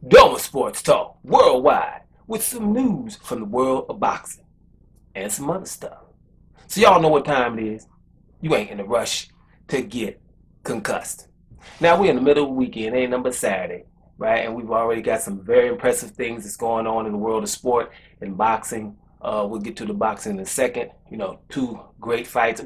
Doma Sports Talk worldwide with some news from the world of boxing and some other stuff. So y'all know what time it is. You ain't in a rush to get concussed. Now we're in the middle of the weekend, ain't nothing but Saturday, right? And we've already got some very impressive things that's going on in the world of sport and boxing. We'll get to the boxing in a second. You know, two great fights,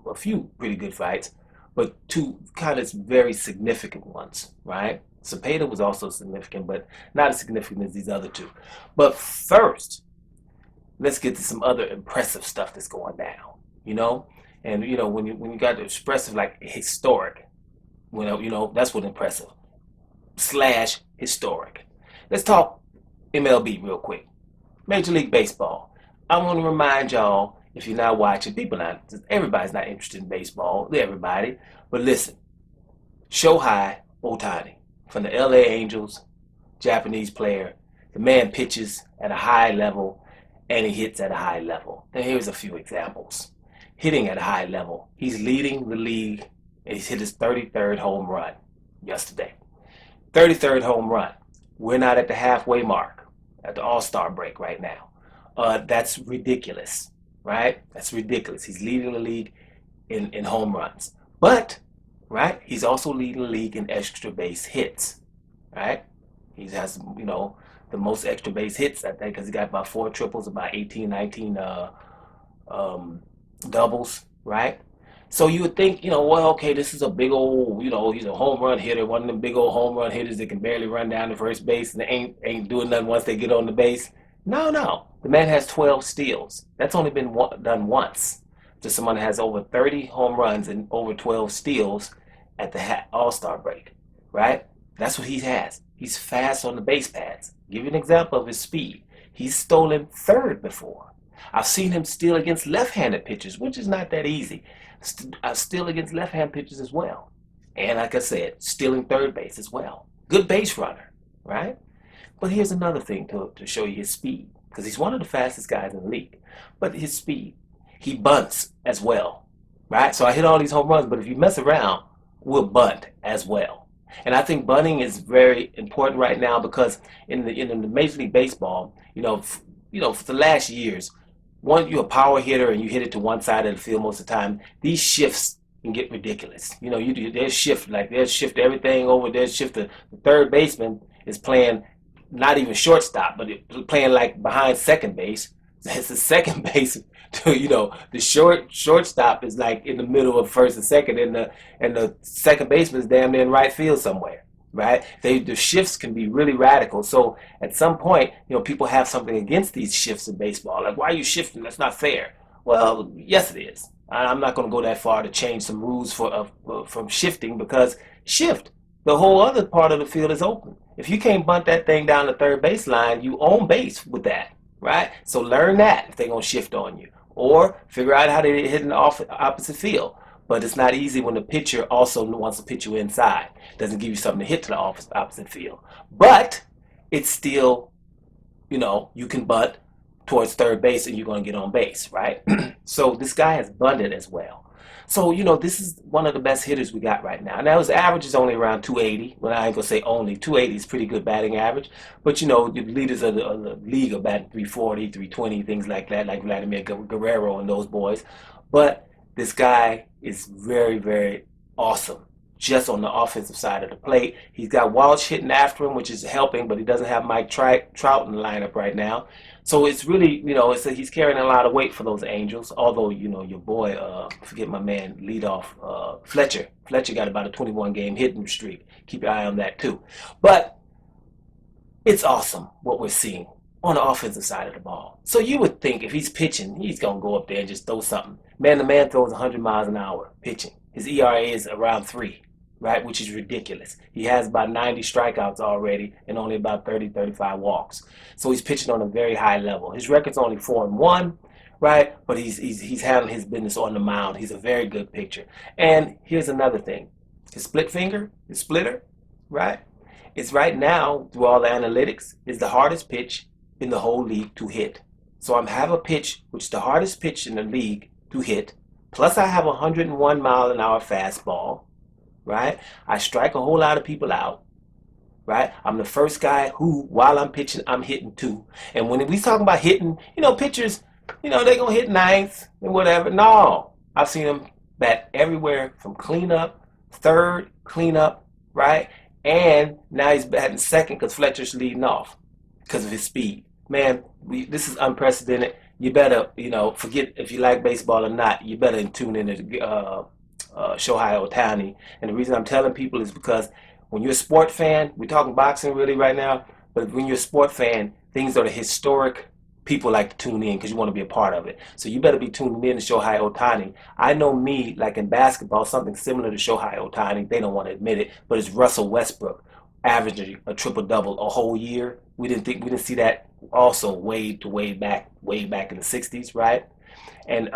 a few pretty good fights, but two kind of very significant ones, right? Cepeda was also significant, but not as significant as these other two. But first, let's get to some other impressive stuff that's going down, you know? And you know, when you got the expressive like historic, that's what impressive slash historic. Let's talk MLB real quick. Major League Baseball. I want to remind y'all, if you're not watching, everybody's not interested in baseball, everybody, but listen, Shohei Ohtani from the LA Angels, Japanese player, the man pitches at a high level and he hits at a high level. And here's a few examples. Hitting at a high level, he's leading the league and he's hit his 33rd home run yesterday. 33rd home run. We're not at the halfway mark at the All-Star break right now. That's ridiculous, right? That's ridiculous. He's leading the league in home runs. But, right, he's also leading the league in extra base hits, right? He has, the most extra base hits, I think, because he got about 4 triples, about 18, 19 doubles, right? So you would think, okay, this is a big old, he's a home run hitter, one of them big old home run hitters that can barely run down to first base and they ain't doing nothing once they get on the base. No. The man has 12 steals. That's only been done once. To someone that has over 30 home runs and over 12 steals at the All-Star break, right? That's what he has. He's fast on the base paths. Give you an example of his speed. He's stolen third before. I've seen him steal against left-handed pitchers, which is not that easy. Steal against left-hand pitchers as well. And like I said, stealing third base as well. Good base runner, right? But here's another thing to show you his speed, because he's one of the fastest guys in the league. But his speed, he bunts as well, right? So I hit all these home runs, but if you mess around, we'll bunt as well. And I think bunting is very important right now because in the Major League Baseball, for the last years, once you're a power hitter and you hit it to one side of the field most of the time, these shifts can get ridiculous. They'll shift everything over. They'll shift the third baseman is playing not even shortstop, but playing like behind second base. It's the second base to, the shortstop is like in the middle of first and second, and the second baseman is damn near in right field somewhere, right? The shifts can be really radical. So at some point, people have something against these shifts in baseball. Like, why are you shifting? That's not fair. Well, yes, it is. I'm not going to go that far to change some rules from shifting, because shift. The whole other part of the field is open. If you can't bunt that thing down the third baseline, you own base with that, right? So learn that if they're going to shift on you. Or figure out how to hit in the opposite field. But it's not easy when the pitcher also wants to pitch you inside. Doesn't give you something to hit to the opposite field. But it's still, you can bunt towards third base and you're going to get on base, right? So this guy has bunted as well. So, this is one of the best hitters we got right now. Now, his average is only around 280. Well, I ain't going to say only. 280 is pretty good batting average. But, the leaders of the league are batting 340, 320, things like that, like Vladimir Guerrero and those boys. But this guy is very, very awesome just on the offensive side of the plate. He's got Walsh hitting after him, which is helping, but he doesn't have Mike Trout in the lineup right now. So it's really, he's carrying a lot of weight for those Angels. Although, your boy, forget my man, leadoff, Fletcher. Fletcher got about a 21-game hitting streak. Keep your eye on that too. But it's awesome what we're seeing on the offensive side of the ball. So you would think if he's pitching, he's going to go up there and just throw something. Man, the man throws 100 miles an hour pitching. His ERA is around 3. Right, which is ridiculous. He has about 90 strikeouts already and only about 30, 35 walks. So he's pitching on a very high level. His record's only 4-1, right? But he's handling his business on the mound. He's a very good pitcher. And here's another thing. His split finger, his splitter, right? It's right now, through all the analytics, is the hardest pitch in the whole league to hit. So I have a pitch, which is the hardest pitch in the league to hit. Plus I have a 101 mile an hour fastball. Right? I strike a whole lot of people out, right? I'm the first guy who, while I'm pitching, I'm hitting too. And when we talk about hitting, pitchers, they gonna hit ninth and whatever. No, I've seen him bat everywhere from cleanup, third, cleanup, right? And now he's batting second because Fletcher's leading off because of his speed. Man, this is unprecedented. You better, forget if you like baseball or not. You better tune in to Shohei Ohtani. And the reason I'm telling people is because when you're a sport fan, we're talking boxing really right now, but when you're a sport fan, things that are historic, people like to tune in because you want to be a part of it. So you better be tuning in to Shohei Ohtani. I know me, like in basketball, something similar to Shohei Ohtani. They don't want to admit it, but it's Russell Westbrook averaging a triple double a whole year. We didn't see that also way back in the '60s, right? And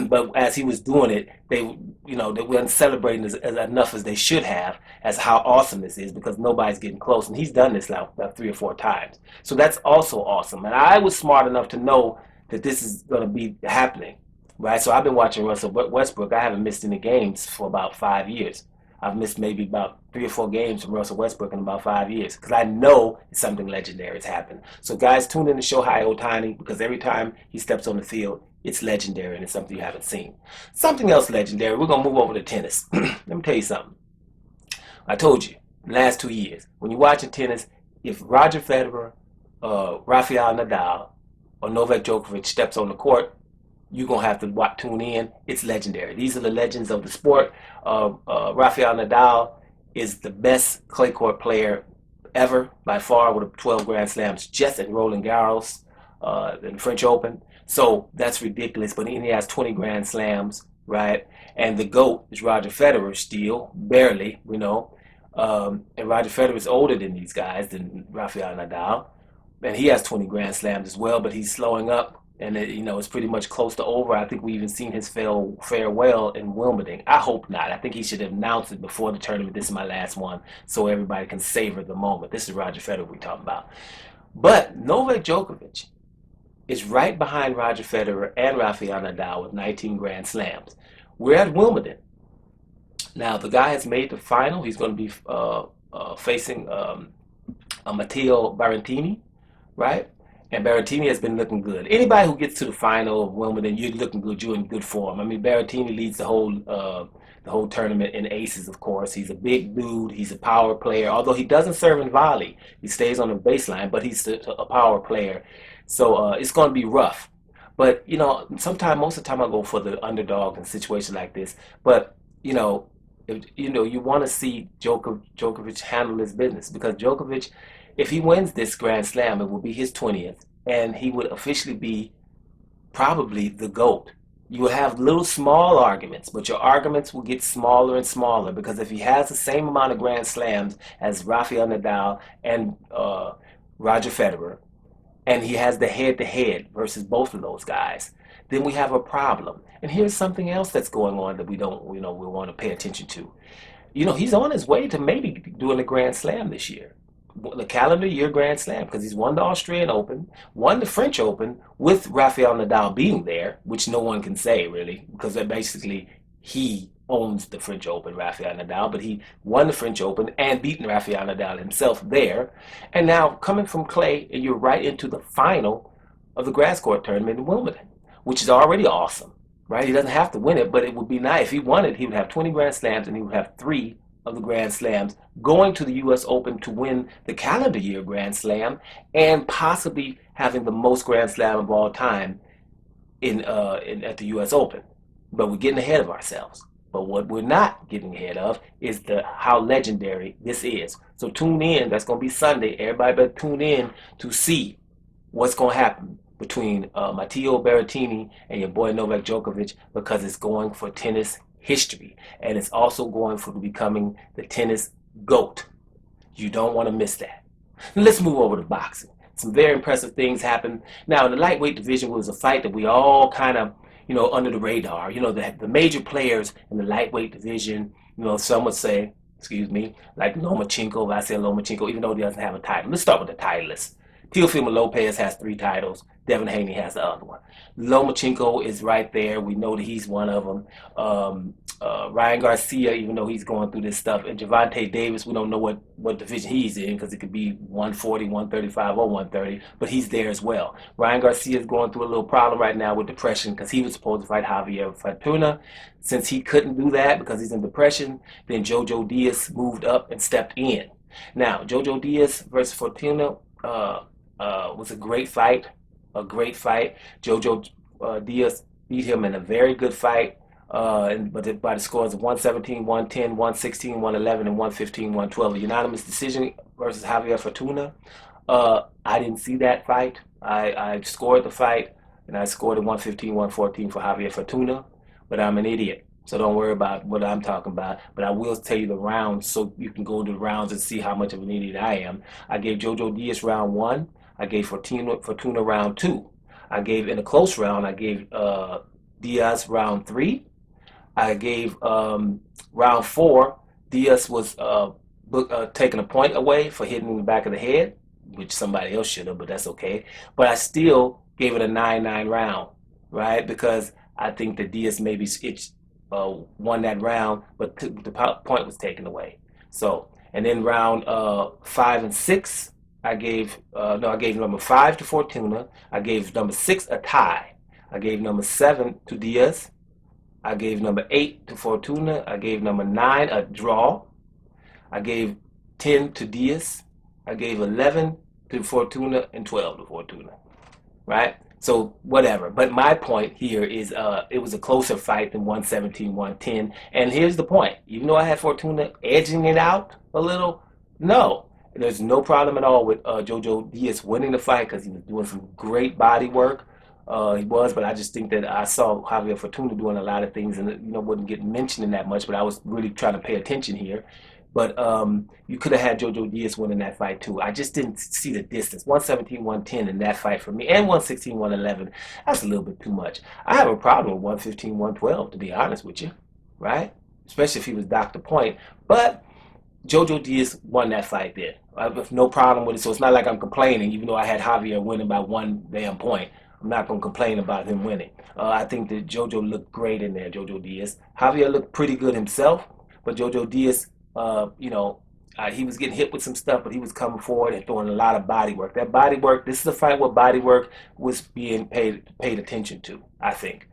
but as he was doing it, they weren't celebrating as enough as they should have as how awesome this is because nobody's getting close. And he's done this now about 3 or 4 times. So that's also awesome. And I was smart enough to know that this is going to be happening, right? So I've been watching Russell Westbrook. I haven't missed any games for about 5 years. I've missed maybe about 3 or 4 games from Russell Westbrook in about 5 years because I know something legendary has happened. So guys, tune in to Shohei Ohtani because every time he steps on the field, it's legendary and it's something you haven't seen. Something else legendary, we're going to move over to tennis. Let me tell you something. I told you, the last 2 years, when you're watching tennis, if Roger Federer, Rafael Nadal, or Novak Djokovic steps on the court, you're going to have to tune in. It's legendary. These are the legends of the sport. Rafael Nadal is the best clay court player ever by far with 12 Grand Slams just in Roland Garros in the French Open. So that's ridiculous. But he has 20 Grand Slams, right? And the GOAT is Roger Federer still, barely, and Roger Federer is older than these guys, than Rafael Nadal. And he has 20 Grand Slams as well, but he's slowing up. And it's pretty much close to over. I think we even seen his farewell in Wimbledon. I hope not. I think he should have announced it before the tournament. This is my last one, so everybody can savor the moment. This is Roger Federer we're talking about. But Novak Djokovic is right behind Roger Federer and Rafael Nadal with 19 Grand Slams. We're at Wimbledon. Now, the guy has made the final. He's going to be facing Matteo Berrettini, right? And Berrettini has been looking good. Anybody who gets to the final of Wimbledon, you're looking good. You're in good form. I mean, Berrettini leads the whole tournament in aces, of course. He's a big dude. He's a power player. Although he doesn't serve in volley, he stays on the baseline, but he's a power player. So it's going to be rough. But most of the time I go for the underdog in situations like this. But if, you want to see Djokovic handle his business because Djokovic, if he wins this Grand Slam, it will be his 20th, and he would officially be probably the GOAT. You will have little small arguments, but your arguments will get smaller and smaller because if he has the same amount of Grand Slams as Rafael Nadal and Roger Federer, and he has the head-to-head versus both of those guys, then we have a problem. And here's something else that's going on that we want to pay attention to. He's on his way to maybe doing a Grand Slam this year. The calendar year Grand Slam because he's won the Australian Open, won the French Open with Rafael Nadal being there, which no one can say really because basically he owns the French Open, Rafael Nadal, but he won the French Open and beaten Rafael Nadal himself there. And now coming from clay, and you're right into the final of the grass court tournament in Wimbledon, which is already awesome, right? He doesn't have to win it, but it would be nice. If he won it, he would have 20 Grand Slams and he would have 3 of the Grand Slams, going to the U.S. Open to win the calendar year Grand Slam, and possibly having the most Grand Slam of all time at the U.S. Open. But we're getting ahead of ourselves. But what we're not getting ahead of is how legendary this is. So tune in. That's going to be Sunday. Everybody better tune in to see what's going to happen between Matteo Berrettini and your boy Novak Djokovic because it's going for tennis history, and it's also going for becoming the tennis GOAT. You don't want to miss that. Now let's move over to boxing. Some very impressive things happened. Now, in the lightweight division was a fight that we all kind of, under the radar. The major players in the lightweight division, some would say, like Lomachenko, Vasyl Lomachenko, even though he doesn't have a title. Let's start with the titleists. Teofimo Lopez has 3 titles. Devin Haney has the other one. Lomachenko is right there. We know that he's one of them. Ryan Garcia, even though he's going through this stuff, and Gervonta Davis, we don't know what division he's in because it could be 140, 135, or 130, but he's there as well. Ryan Garcia is going through a little problem right now with depression because he was supposed to fight Javier Fortuna. Since he couldn't do that because he's in depression, then Jojo Diaz moved up and stepped in. Now, Jojo Diaz versus Fortuna was a great fight, a great fight. Jojo Diaz beat him in a very good fight. But by the scores of 117, 110, 116, 111, and 115, 112. A unanimous decision versus Javier Fortuna. I didn't see that fight. I scored the fight, and I scored a 115, 114 for Javier Fortuna, but I'm an idiot. So don't worry about what I'm talking about. But I will tell you the rounds so you can go to the rounds and see how much of an idiot I am. I gave Jojo Diaz round 1. I gave Fortuna round 2. I gave, in a close round, I gave Diaz round 3. I gave round 4. Diaz was taking a point away for hitting in the back of the head, which somebody else should have, but that's okay. But I still gave it a 9-9 round, right? Because I think that Diaz maybe won that round, but the point was taken away. So, and then round 5 and 6, I gave number 5 to Fortuna. I gave number 6 a tie. I gave number 7 to Diaz. I gave number 8 to Fortuna. I gave number 9 a draw. I gave 10 to Diaz. I gave 11 to Fortuna and 12 to Fortuna. Right? So whatever. But my point here is it was a closer fight than 117, 110. And here's the point. Even though I had Fortuna edging it out a little, no. There's no problem at all with Jojo Diaz winning the fight because he was doing some great body work. He was, but I just think that I saw Javier Fortuna doing a lot of things and wouldn't get mentioned in that much, but I was really trying to pay attention here. But you could have had Jojo Diaz winning that fight too. I just didn't see the distance. 117, 110 in that fight for me, and 116, 111, that's a little bit too much. I have a problem with 115, 112, to be honest with you, right? Especially if he was Dr. Point. But Jojo Diaz won that fight there. I have no problem with it, so it's not like I'm complaining, even though I had Javier winning by one damn point. I'm not going to complain about him winning. I think that Jojo looked great in there, Jojo Diaz. Javier looked pretty good himself, but Jojo Diaz, he was getting hit with some stuff, but he was coming forward and throwing a lot of body work. That body work, this is a fight where body work was being paid attention to, I think.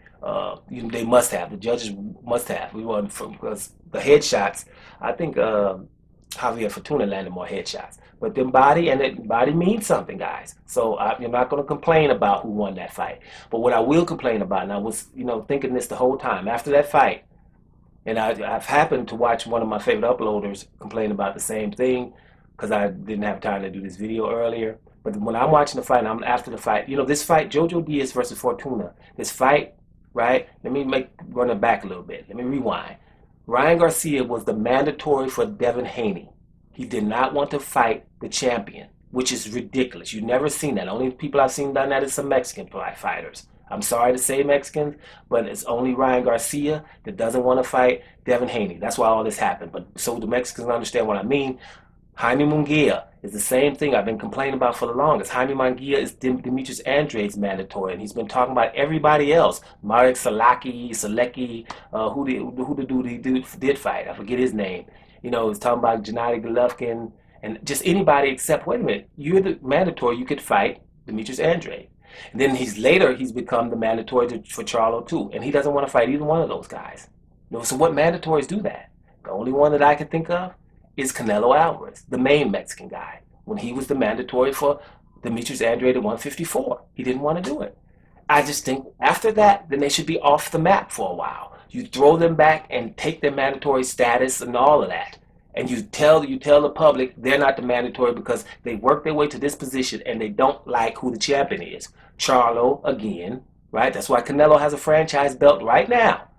They must have. The judges must have. Because the headshots, I think Javier Fortuna landed more headshots. But then body means something, guys. So I'm not going to complain about who won that fight. But what I will complain about, and I was, thinking this the whole time after that fight, and I've happened to watch one of my favorite uploaders complain about the same thing because I didn't have time to do this video earlier. But when I'm watching the fight, and I'm after the fight, this fight, Jojo Diaz versus Fortuna, this fight, right? Let me run it back a little bit. Let me rewind. Ryan Garcia was the mandatory for Devin Haney. He did not want to fight the champion, which is ridiculous. You've never seen that. The only people I've seen done that is some Mexican fighters. I'm sorry to say Mexicans, but it's only Ryan Garcia that doesn't want to fight Devin Haney. That's why all this happened. But so the Mexicans understand what I mean. Jaime Munguia is the same thing I've been complaining about for the longest. Jaime Munguia is Demetrius Andrade's mandatory, and he's been talking about everybody else. Marek Salecki, who the dude he did fight. I forget his name. He's talking about Gennady Golovkin and just anybody except, wait a minute, you're the mandatory, you could fight Demetrius Andrade. And then he's become the mandatory for Charlo too, and he doesn't want to fight either one of those guys. So what mandatories do that? The only one that I can think of is Canelo Alvarez, the main Mexican guy, when he was the mandatory for Demetrius Andrade at 154. He didn't want to do it. I just think after that, then they should be off the map for a while. You throw them back and take their mandatory status and all of that. And you tell the public they're not the mandatory because they work their way to this position and they don't like who the champion is. Charlo, again, right? That's why Canelo has a franchise belt right now.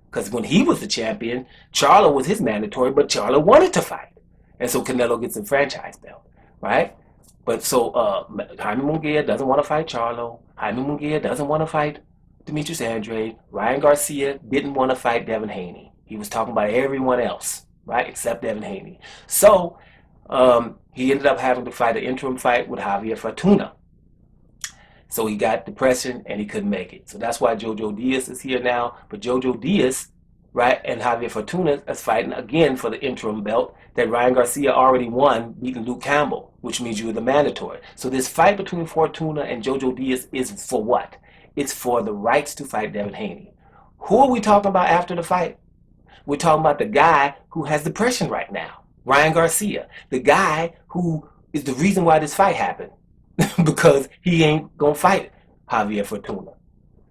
Because when he was the champion, Charlo was his mandatory, but Charlo wanted to fight. And so Canelo gets a franchise belt, right? But so Jaime Munguia doesn't want to fight Charlo. Jaime Munguia doesn't want to fight Demetrius Andrade. Ryan Garcia didn't want to fight Devin Haney. He was talking about everyone else, right, except Devin Haney. So he ended up having to fight an interim fight with Javier Fortuna. So he got depression and he couldn't make it. So that's why Jojo Diaz is here now. But Jojo Diaz right? And Javier Fortuna is fighting again for the interim belt that Ryan Garcia already won, beating Luke Campbell, which means you were the mandatory. So this fight between Fortuna and Jojo Diaz is for what? It's for the rights to fight Devin Haney. Who are we talking about after the fight? We're talking about the guy who has depression right now, Ryan Garcia, the guy who is the reason why this fight happened, because he ain't gonna fight Javier Fortuna.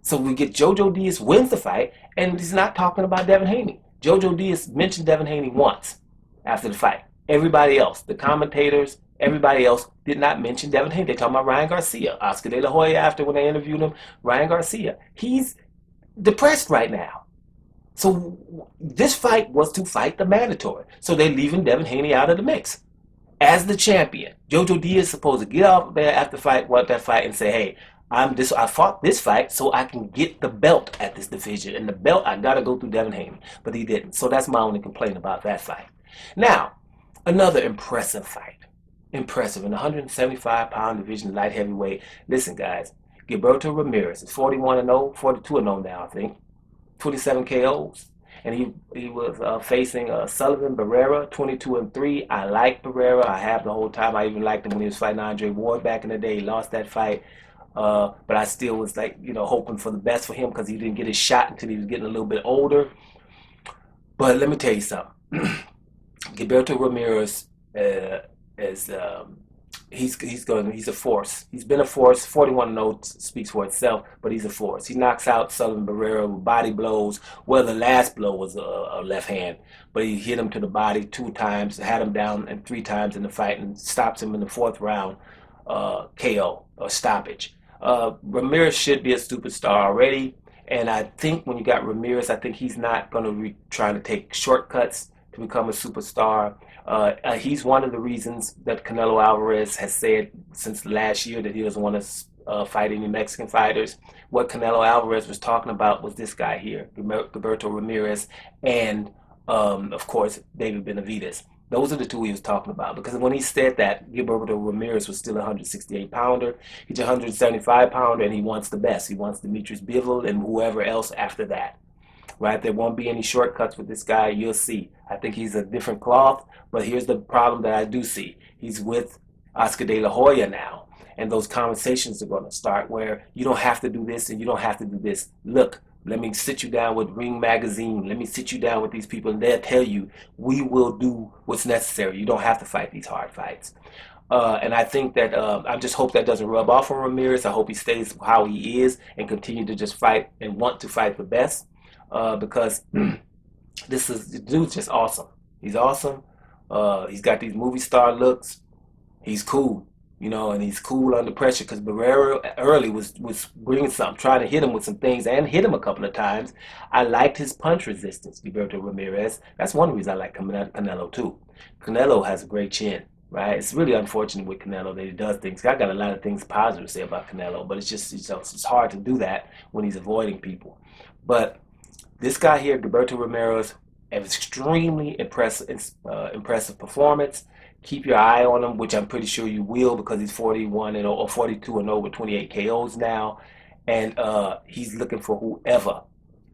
So we get Jojo Diaz wins the fight, and he's not talking about Devin Haney. Jojo Diaz mentioned Devin Haney once after the fight. Everybody else, the commentators, everybody else did not mention Devin Haney. They talking about Ryan Garcia, Oscar De La Hoya after when they interviewed him. Ryan Garcia, he's depressed right now. So this fight was to fight the mandatory. So they're leaving Devin Haney out of the mix as the champion. Jojo Diaz is supposed to get out there after that fight and say, hey, I fought this fight so I can get the belt at this division. And the belt, I got to go through Devin Haney. But he didn't. So that's my only complaint about that fight. Now, another impressive fight. Impressive. In the 175-pound division, light heavyweight. Listen, guys. Gilberto Ramirez is 41-0, 42-0 now, I think. 27 KOs. And he was facing Sullivan Barrera, 22-3. I like Barrera. I have the whole time. I even liked him when he was fighting Andre Ward back in the day. He lost that fight. But I still was like, hoping for the best for him because he didn't get his shot until he was getting a little bit older. But let me tell you something. Gilberto Ramirez is he's a force. He's been a force. 41-0 speaks for itself, but he's a force. He knocks out Sullivan Barrera with body blows. Well, the last blow was a left hand, but he hit him to the body 2 times, had him down and 3 times in the fight, and stops him in the 4th round KO or stoppage. Ramirez should be a superstar already, and I think when you got Ramirez, I think he's not going to be trying to take shortcuts to become a superstar. He's one of the reasons that Canelo Alvarez has said since last year that he doesn't want to fight any Mexican fighters. What Canelo Alvarez was talking about was this guy here, Gilberto Ramirez, and of course, David Benavidez. Those are the 2 he was talking about, because when he said that, Gilberto Ramirez was still a 168-pounder. He's a 175-pounder, and he wants the best. He wants Demetrius Bivol and whoever else after that. Right? There won't be any shortcuts with this guy. You'll see. I think he's a different cloth, but here's the problem that I do see. He's with Oscar De La Hoya now, and those conversations are going to start where you don't have to do this and you don't have to do this. Look, let me sit you down with Ring Magazine. Let me sit you down with these people, and they'll tell you, we will do what's necessary. You don't have to fight these hard fights. And I think that I just hope that doesn't rub off on Ramirez. I hope he stays how he is and continue to just fight and want to fight the best. Because the dude's just awesome. He's awesome. He's got these movie star looks. He's cool, and he's cool under pressure, because Barrera early was bringing something, trying to hit him with some things, and hit him a couple of times. I liked his punch resistance, Gilberto Ramirez. That's one reason I like Canelo too. Canelo has a great chin, right? It's really unfortunate with Canelo that he does things. I got a lot of things positive to say about Canelo, but it's hard to do that when he's avoiding people. But this guy here, Gilberto Ramirez, an extremely impressive performance. Keep your eye on him, which I'm pretty sure you will, because he's 41-0 or 42-0 with 28 KOs now, and he's looking for whoever.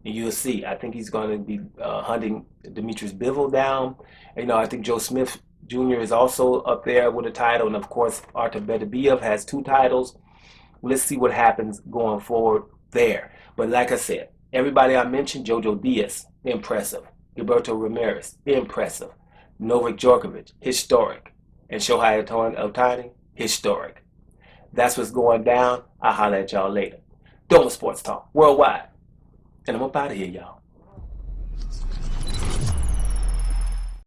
And you'll see. I think he's going to be hunting Demetrius Bivol down. I think Joe Smith Jr. is also up there with a title, and of course Artur Beterbiev has 2 titles. Let's see what happens going forward there. But like I said, everybody I mentioned, Jojo Diaz, impressive. Gilberto Ramirez, impressive. Novak Djokovic, historic. And Shohei Ohtani, historic. That's what's going down. I'll holler at y'all later. Doma Sports Talk, worldwide. And I'm up out of here, y'all.